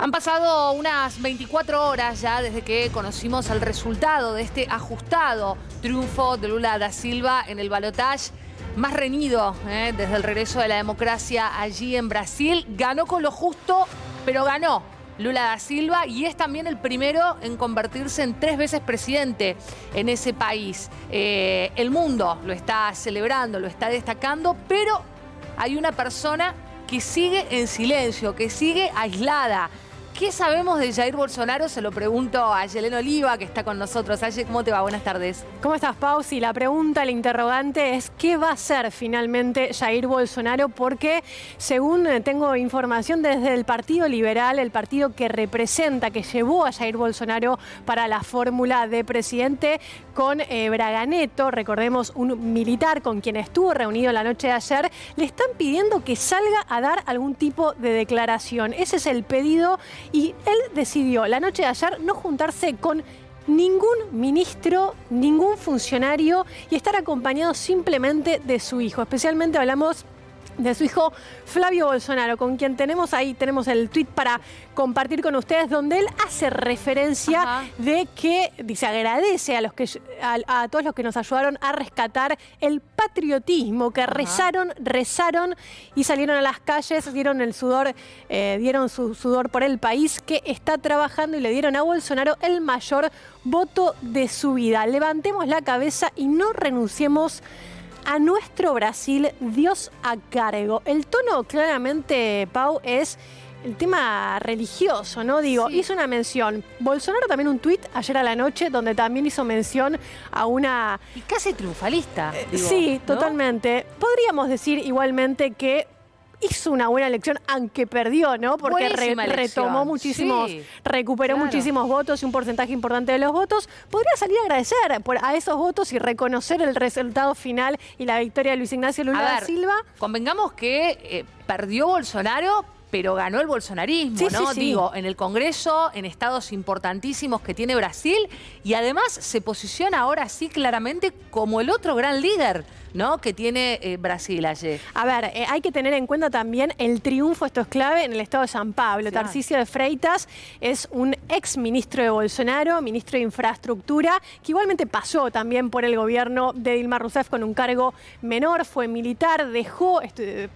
Han pasado unas 24 horas ya desde que conocimos el resultado de este ajustado triunfo de Lula da Silva en el balotaje más reñido desde el regreso de la democracia allí en Brasil. Ganó con lo justo, pero ganó Lula da Silva y es también el primero en convertirse en 3 veces presidente en ese país. El mundo lo está celebrando, lo está destacando, pero hay una persona que sigue en silencio, que sigue aislada. ¿Qué sabemos de Jair Bolsonaro? Se lo pregunto a Yelena Oliva, que está con nosotros. Aye, ¿cómo te va? Buenas tardes. ¿Cómo estás, Pau? Sí, la pregunta, el interrogante es ¿qué va a hacer finalmente Jair Bolsonaro? Porque según tengo información desde el Partido Liberal, el partido que representa, que llevó a Jair Bolsonaro para la fórmula de presidente con Braga Neto, recordemos un militar con quien estuvo reunido la noche de ayer, le están pidiendo que salga a dar algún tipo de declaración. Ese es el pedido. Y él decidió la noche de ayer no juntarse con ningún ministro, ningún funcionario y estar acompañado simplemente de su hijo. Especialmente hablamos de su hijo Flavio Bolsonaro, con quien tenemos el tweet para compartir con ustedes, donde él hace referencia de que dice, agradece a todos los que nos ayudaron a rescatar el patriotismo, que rezaron y salieron a las calles, dieron su sudor por el país, que está trabajando, y le dieron a Bolsonaro el mayor voto de su vida. Levantemos la cabeza y no renunciemos a nuestro Brasil, Dios a cargo. El tono claramente, Pau, es el tema religioso, ¿no? Digo, sí. Hizo una mención. Bolsonaro también un tuit ayer a la noche donde también hizo mención a una... Y casi triunfalista. Digo, sí, ¿no? Totalmente. Podríamos decir igualmente que hizo una buena elección, aunque perdió, ¿no? Porque retomó muchísimos, recuperó muchísimos votos y un porcentaje importante de los votos. Podría salir a agradecer a esos votos y reconocer el resultado final y la victoria de Luis Ignacio Lula da Silva. Convengamos que perdió Bolsonaro, pero ganó el bolsonarismo, ¿no? Sí. Digo, en el Congreso, en estados importantísimos que tiene Brasil, y además se posiciona ahora sí claramente como el otro gran líder, ¿no?, que tiene Brasil ayer. A ver, hay que tener en cuenta también el triunfo, esto es clave, en el estado de San Pablo. Claro. Tarcísio de Freitas es un ex ministro de Bolsonaro, ministro de Infraestructura, que igualmente pasó también por el gobierno de Dilma Rousseff con un cargo menor, fue militar,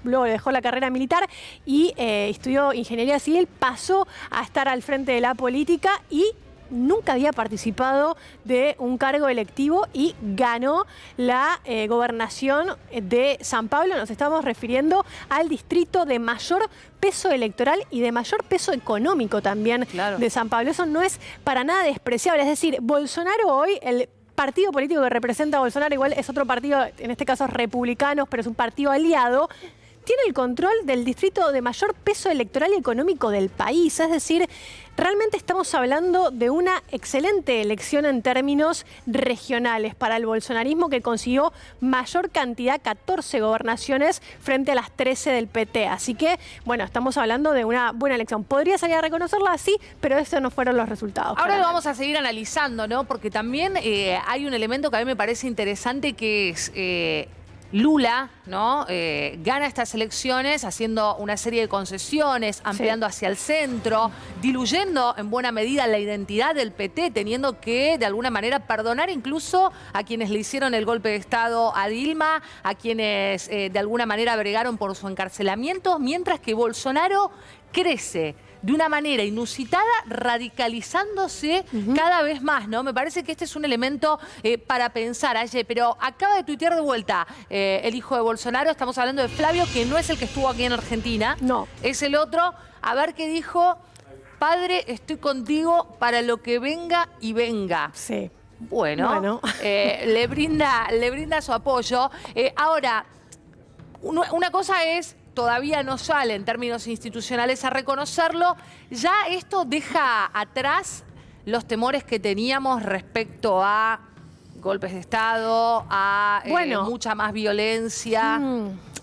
luego dejó la carrera militar y estudió ingeniería civil, pasó a estar al frente de la política y nunca había participado de un cargo electivo y ganó la gobernación de San Pablo. Nos estamos refiriendo al distrito de mayor peso electoral y de mayor peso económico también de San Pablo. Eso no es para nada despreciable. Es decir, Bolsonaro hoy, el partido político que representa a Bolsonaro, igual es otro partido, en este caso republicanos, pero es un partido aliado, tiene el control del distrito de mayor peso electoral y económico del país. Es decir, realmente estamos hablando de una excelente elección en términos regionales para el bolsonarismo, que consiguió mayor cantidad, 14 gobernaciones frente a las 13 del PT. Así que, bueno, estamos hablando de una buena elección. ¿Podría salir a reconocerla así? Pero esos no fueron los resultados. Ahora lo vamos a seguir analizando, ¿no? Porque también hay un elemento que a mí me parece interesante, que es... Lula, ¿no?, gana estas elecciones haciendo una serie de concesiones, ampliando hacia el centro, diluyendo en buena medida la identidad del PT, teniendo que de alguna manera perdonar incluso a quienes le hicieron el golpe de Estado a Dilma, a quienes de alguna manera bregaron por su encarcelamiento, mientras que Bolsonaro crece de una manera inusitada, radicalizándose cada vez más, ¿no? Me parece que este es un elemento para pensar, Aye, pero acaba de tuitear de vuelta el hijo de Bolsonaro. Estamos hablando de Flavio, que no es el que estuvo aquí en Argentina. No. Es el otro. A ver qué dijo. Padre, estoy contigo para lo que venga y venga. Sí. Bueno. Le brinda su apoyo. Ahora, una cosa es... Todavía no sale en términos institucionales a reconocerlo. Ya esto deja atrás los temores que teníamos respecto a golpes de Estado, a mucha más violencia.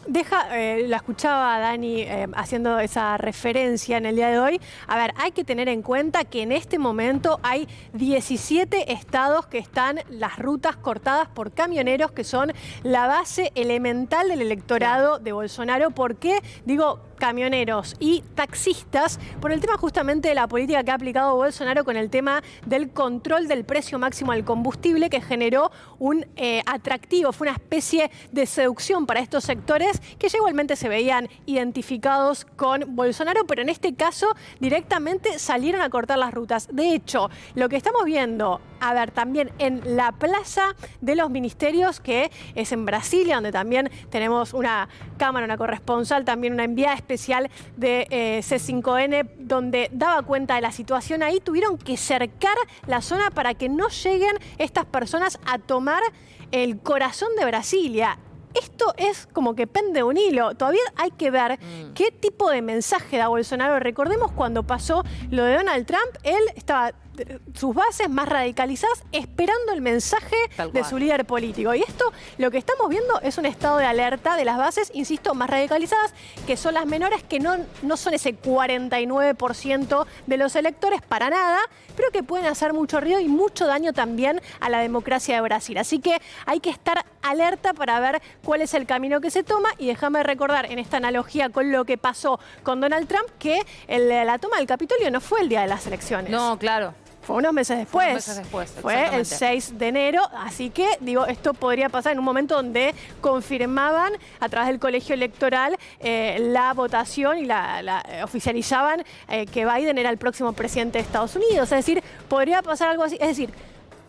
La escuchaba a Dani haciendo esa referencia en el día de hoy. A ver, hay que tener en cuenta que en este momento hay 17 estados que están las rutas cortadas por camioneros, que son la base elemental del electorado de Bolsonaro. ¿Por qué? Digo, camioneros y taxistas por el tema justamente de la política que ha aplicado Bolsonaro con el tema del control del precio máximo al combustible, que generó un atractivo, fue una especie de seducción para estos sectores que ya igualmente se veían identificados con Bolsonaro, pero en este caso directamente salieron a cortar las rutas. De hecho, lo que estamos viendo, a ver, también en la Plaza de los Ministerios, que es en Brasilia, donde también tenemos una cámara, una corresponsal, también una enviada especial de C5N, donde daba cuenta de la situación ahí, tuvieron que cercar la zona para que no lleguen estas personas a tomar el corazón de Brasilia. Esto es como que pende de un hilo. Todavía hay que ver qué tipo de mensaje da Bolsonaro. Recordemos cuando pasó lo de Donald Trump, él estaba sus bases más radicalizadas esperando el mensaje de su líder político. Y esto, lo que estamos viendo es un estado de alerta de las bases, insisto, más radicalizadas, que son las menores, que no son ese 49% de los electores para nada, pero que pueden hacer mucho ruido y mucho daño también a la democracia de Brasil. Así que hay que estar alerta para ver cuál es el camino que se toma. Y déjame recordar, en esta analogía con lo que pasó con Donald Trump, que la toma del Capitolio no fue el día de las elecciones. No, claro. Fue unos meses después. Fue el 6 de enero. Así que, digo, esto podría pasar en un momento donde confirmaban a través del colegio electoral la votación y oficializaban que Biden era el próximo presidente de Estados Unidos. Es decir, podría pasar algo así. Es decir,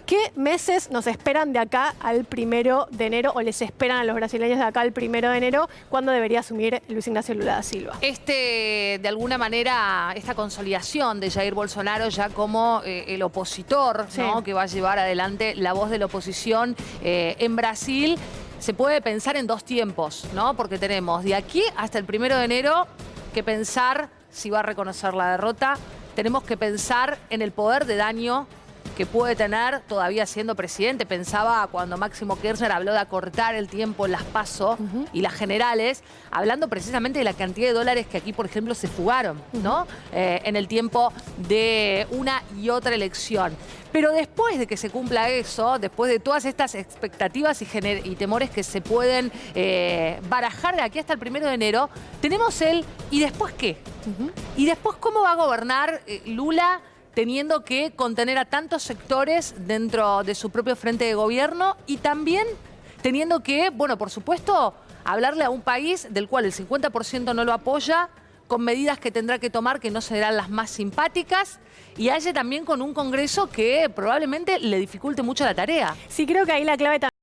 ¿qué meses nos esperan de acá al 1 de enero o les esperan a los brasileños de acá al 1 de enero, cuando debería asumir Luis Ignacio Lula da Silva? De alguna manera, esta consolidación de Jair Bolsonaro ya como el opositor, sí, ¿no?, que va a llevar adelante la voz de la oposición en Brasil, se puede pensar en dos tiempos, ¿no? Porque tenemos de aquí hasta el 1 de enero que pensar si va a reconocer la derrota, tenemos que pensar en el poder de daño que puede tener todavía siendo presidente. Pensaba cuando Máximo Kirchner habló de acortar el tiempo en las PASO y las generales, hablando precisamente de la cantidad de dólares que aquí, por ejemplo, se fugaron, ¿no? En el tiempo de una y otra elección. Pero después de que se cumpla eso, después de todas estas expectativas y temores que se pueden barajar de aquí hasta el 1 de enero, tenemos el ¿y después qué? ¿Y después cómo va a gobernar Lula, teniendo que contener a tantos sectores dentro de su propio frente de gobierno y también teniendo que, bueno, por supuesto, hablarle a un país del cual el 50% no lo apoya, con medidas que tendrá que tomar que no serán las más simpáticas, y haya también con un Congreso que probablemente le dificulte mucho la tarea? Sí, creo que ahí la clave también